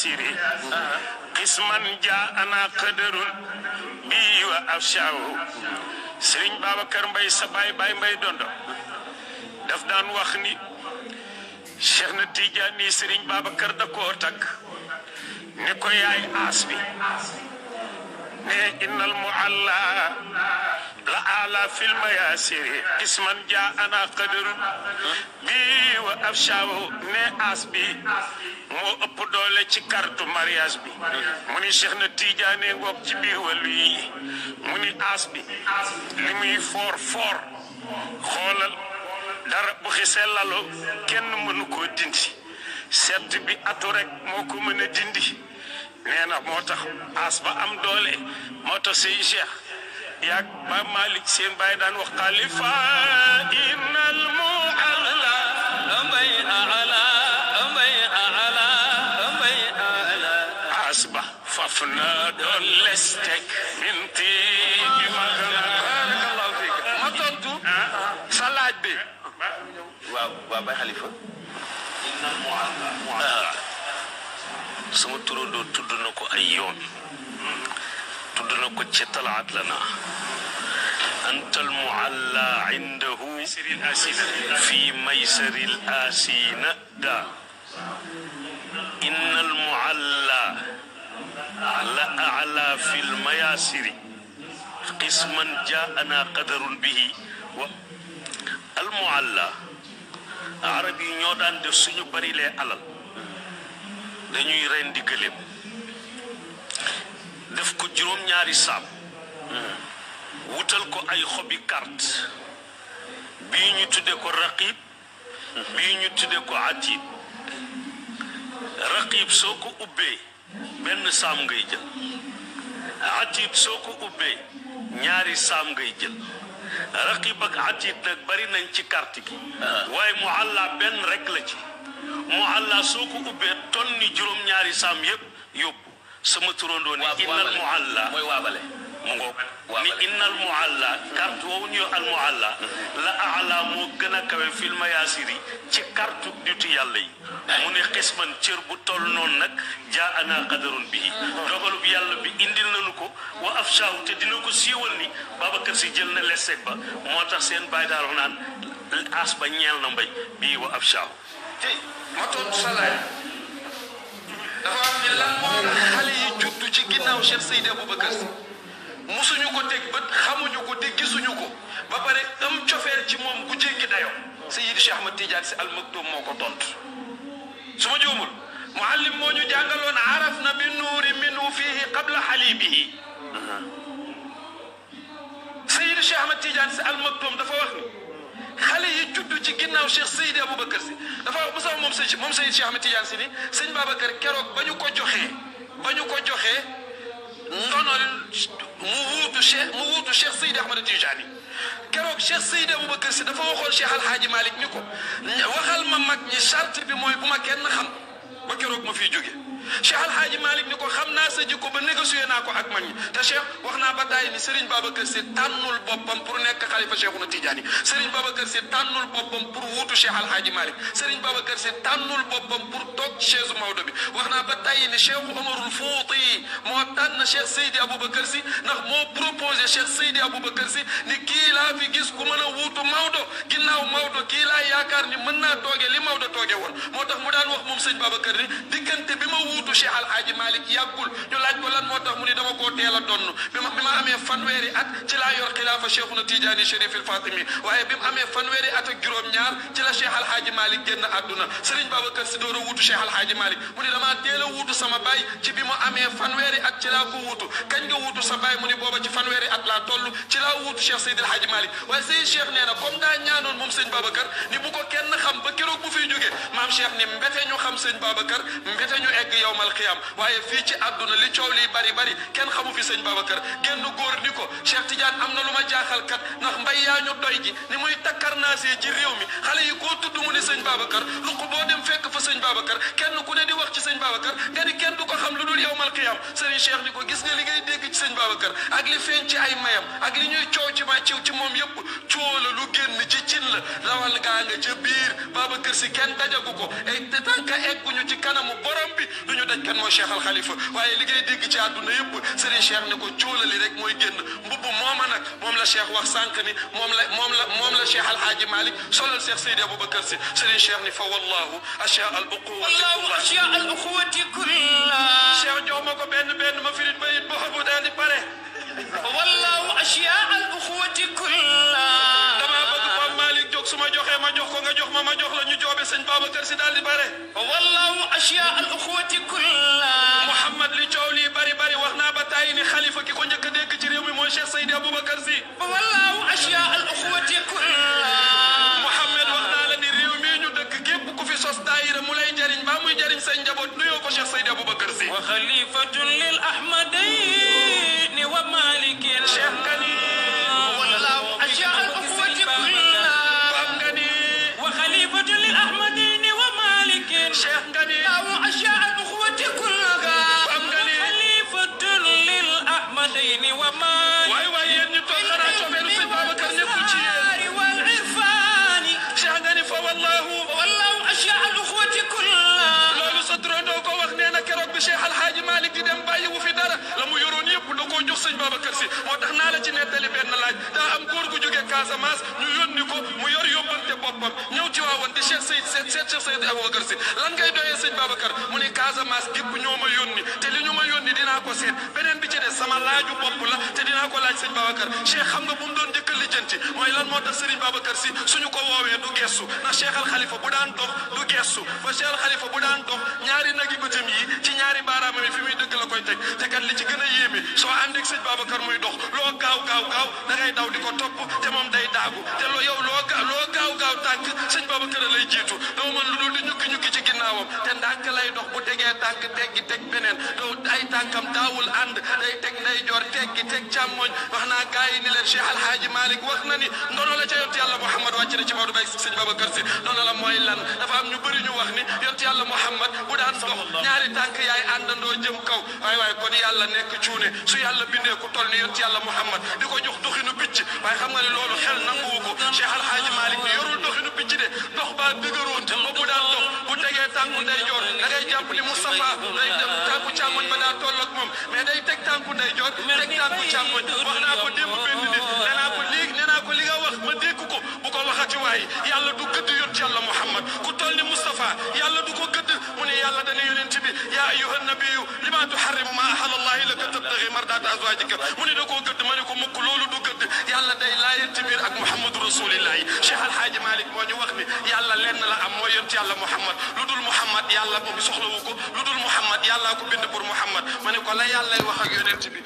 المياسر قسما جاءنا قدر بي وأفشاه سرين بابكر مباي سباي باي مباي دوندو daf daan wax ni Cheikh na Tidiane Serigne Babacar da koo takk ne ko yaay aas bi ne innal mualla la ala fil mayasiri isman jaa ana qadru bi wa afshahu ne aas bi moo ëpp doole ci carte mariage bi mu ni Cheikh na Tidiane ngoog ci biir wàllu yi mu ni aas bi li muy foor xoolal dara bu xisee lalo kenn mënu koo dindi sedd bi atu rek moo ko mën a dindi nee na moo tax aas ba am doole moo tax sey Cheikh yaag ba Malick seen bàyyi daan wax xalifa innal mu'alla amay ala aas ba faf na doon lestek minti bi magana barakallahu fik ma tontu sa laaj bi waaw Baye Khalifa innal mu'alla sama turandoo tudd na ko ay yoon tudd na ko ci talaat lana antal mu'alla indahu fi maysaril asina da innal mu'alla la a'la fil mayasiri qisman ja'ana qadarun bihi wa al mu'alla arab yi ñoo daan def suñu bari lee alal dañuy rendi gëléem def ko juróom-ñaari saam wutal ko ay xobi carte bii ñu tudde ko raqib bii ñu tudde ko atid raqib soo ko ubbee benn saam ngay jël atid soo ko ubbee ñaari saam ngay jël raqib ak atid nag bari nañ ci carte gi waaye mualla benn rek la ci mualla soo ko ubbee ton ni juróom-ñaari saam yëpp yóbbu sama turandoo ni innal mualla mooy waabale mu ngoog ni innal mualla carte woowu ñu al mualla la aala moo gën a kawe fil mayasiri ci carte nitu yàlla yi mu ne xisman cër bu toll noonu nag jaa ana qadarun bihi dogalub yàlla bi indil nañu ko wa afshaahu te dina ko siiwal ni Babacar Si jël na lesseeg ba moo tax seen bàyyi daal wax naan aas ba ñeel na mbay bii wa afshaahu te ma tontu sa laaj dafa am ni lan moo xale yi juddu ci ginnaaw Cheikh Seydi Aboubacar Si musuñu ko teg bët xamuñu ko te gisuñu ko ba pare am cofeel ci moom gu jéggi dayoo Seydi Cheikh Ahmad Tidiane Si Al Maktoum moo ko tontu su ma juumul muallim moo ñu jàngaloon araf na bi nuuri minu fihi qabla xalibihi Seydi Cheikh Ahmad Tidiane Si Al Maktoum dafa wax ni xale yi juddu ci ginnaaw Cheikh Seydi Aboubacar Si dafa wax bu sax moom Seydi Cheikh Ahmad Tidiane Si ni sëñ Babacar keroog ba ñu ko joxee ndonol mu wuutu Cheikh Seydi Ahmad Tidiane keroog Cheikh Seydi Aboubacar Si dafa waxoon Cheikh Alhaaji Malick ni ko waxal ma mag ñi charte bi mooy bu ma kenn xam ba keroog ma fiy jóge Cheikh Alhaaji Malick ni ko xam naa sa jikko ba négocié naa ko ak mag ñi te Cheikh wax naa ba tàyyi ni Serigne Babacar Si tànnul boppam pour nekk xalifa Cheikhuna Tidiane Serigne Babacar Si tànnul boppam pour wuutu Cheikh Alhaaji Malick Serigne Babacar Si tànnul boppam pour toog chaise Maodo bi wax naa ba tàyyi ni Cheikh Omarul Fouti moo tànn Cheikh Seydi Aboubacar Si ndax moo proposé Cheikh Seydi Aboubacar Si ni kii laa fi gis ku mën a wuutu Maodo ginnaaw Maodo kii laa yaakaar ni mën naa tooge li Maodo tooge woon moo tax mu daan wax moom sëñ Babacar ni diggante bi ma wuutu Cheikh Alhaaji Malick yàggul ñu laaj ko lan moo tax mu ni dama koo teel a donn bi ma amee fanweeri at ci laa yor xilaafa Cheikhuna Tidiane Chérif il Fatimi waaye bi mu amee fanweeri at ak juróom-ñaar ci la Cheikh Alhaaji Malick génn àdduna Serigne Babacar Si door a wuutu Cheikh Alhaaji Malick mu ni damaa teel a wuutu sama baay ci bi mu amee fanweeri at ci laa ko wuutu kañ nga wuutu sa baay mu ni booba ci fanweeri at laa toll ci laa wuutu Cheikh Seydi Alhaaji Malick waaye Seydi Cheikh nee na comme daa ñaanoon moom sëñ Babacar ni bu ko kenn xam ba keroog bu fiy jógee maam Cheikh ni mbete ñu xam sëñ Babacar mbete ñu egg yowmal xiyaam waaye fii ci àdduna li coow li li bari bari kenn xamu fi sëñ Babacar genn góor ni ko Cheikh Tidiane am na lu ma jaaxal kat ndax mbay yaa ñu doy ji ni muy takkarnaasee ci réew mi xale yi koo tudd mu ne sëñ Babacar lu ko boo dem fekk fa sëñ Babacar kenn ku ne di wax ci sëñ Babacar nga ni kenn du ko xam lu dul yawmal qiyaam Serigne Cheikh ni ko gis nga li ngay dégg ci sëñ Babacar ak li feeñ ci ay mayam ak li ñuy coow ci ma ci moom yëpp coow la lu génn ci cin la rawal gaa nga ca biir Babacar si kenn dajagu ko ay tànka egguñu ci kanamu borom bi duñu daj kan mooy Cheikh Al Khalifa waaye li ngay dégg ci àdduna yëpp Serigne Cheikh ne ko coolali rek mooy génn mbubb mooma nag moom la Cheikh wax sànq ni moom la Cheikh Alhaaji Malick solal Cheikh Seydi Aboubacar si Serigne Cheikh ni fa wallahu ashya al uquwati kullah Cheikh jox ma ko benn ma firit bayit boobu daal di pare wallahu ashya al uquwati kullah dama bëgg Pape Malick jóg su ma joxee ma jox ko nga jox ma jox la ñu joobe sëñ Babacar si daal di bare wallahu ashya al uquwati kullah Mouhamad li coow lii bari bari wax naa ba tàyyi ni xalifa ki ko njëkk a dégg ci réew mi mooy Cheikh Seydi Aboubacar si wallahu ashya al uquwati kullah Mouhamad wax naa la ni réew mi ñu dëkk képp ku fi sos daayira mu lay jariñ ba muy jariñ say njaboot nuyoo ko Cheikh Seydi Aboubacar si wa xalifatun lil ahmadayn wa malikin Cheikh Kani wallahu ashya al uquwati kullah Pape Ngani wa xalifatun lil ahmadayn wa malikin Cheikh Ngani wallahu ashya al uquwati kullah Pape Ngani xalifatun lil ahmadayn wa malikin waay yéen ñu toog xanaa cofeelu sëñ Babacar nekkul ci yéen wal irfani Cheikh Ngani fa wallahu ashya al uquwati kullah loolu sa turandoo ko wax nee na keroog bi Cheikh Alhaaji Malick di dem bàyyi wu fi dara la mu yoroon yëpp da koo jox sëñ Babacar si moo tax naa la ci nettali benn laaj daa am góor gu jógee Casamance ñu yónni ko mu yor yóbbante boppam ñëw ci waawoon di Cheikh Seydi Aboubacar si lan ngay doyee sëñ Babacar mu ni Casamance gépp ñoo ma yónni te li ñu ma yónni dinaa ko seet beneen bi ci des sama laaju bopp la te dinaa ko laaj sëñ Babacar Cheikh xam nga bu mu doon njëkk a lijjanti mooy lan moo tax Serigne Babacar si suñu ko woowee du gestu ndax Cheikh Al Khalifa bu daan dox du gestu ba Cheikh Al Khalifa bu daan dox ñaari nagi bëtam yi ci ñaari baaraamam yi fi muy dëgg la koy teg te kat li ci gën a yéeme soo àndeeg sëñ Babacar muy dox loo gaaw da ngay daw di ko topp te moom day daagu te loo gaaw tànk sëñ Babacar lay jiitu doo mën lu dul di ñukki ci ginnaawam te ndànk lay dox bu tegee tànk teg beneen doo ay tànkam daawul ànd day teg ndeyjoor teg càmmoñ wax naa gars yi ni leen Cheikh Alhaaji Malick wax na ni ndono la ca yonent yàlla Mouhamad wàcc na ci Maodo Baye sëñ Babacar si ndono la mooy lan dafa am ñu bëri ñu wax ni yonent yàlla Mouhamad bu daan dox ñaari tànk yaay àndandoo jëm kaw waaye kon yàlla nekk cuune su yàlla bindee ku toll ni yonent yàlla Mouhamad di ko jox doxinu picc waaye xam nga ne loolu xel nanguwu ko Cheikh Alhaaji Malick ni yorul doxinu picc de dox ba dëgëroon ba bu daan dox bu tegee tànku ndeyjoor da ngay jàpp li Moustapha day tànku càmmoñ ba daa toll ak moom mais day teg tànku ndeyjoor teg tànku càmmoñ wax naa ko démb benn nit nee naa ko li nga wax ma dégg ko bu ko waxati waaye yàlla du gëdd yonent yàlla Mouhamad ku toll ni Moustapha yàlla du ko gëdd mu ne yàlla dana yonent bi yaa ayyuhan nabiyyu lima tuharrimu ma ahalla Allahi laka tabtaghi mardata azwajika mu ne da koo gëdd ma ne ko mukk loolu du gëdd yàlla day laayante biir ak Muhammadu rasulillahi Cheikh Alhaaji Malick moo ñu wax ni yàlla lenn la am mooy yonent yàlla Mouhamad lu dul Mouhamad yàlla moom soxlawu ko lu dul Mouhamad yàllaa ko bind pour Mouhamad ma ne ko la yàllay wax ak yonent bi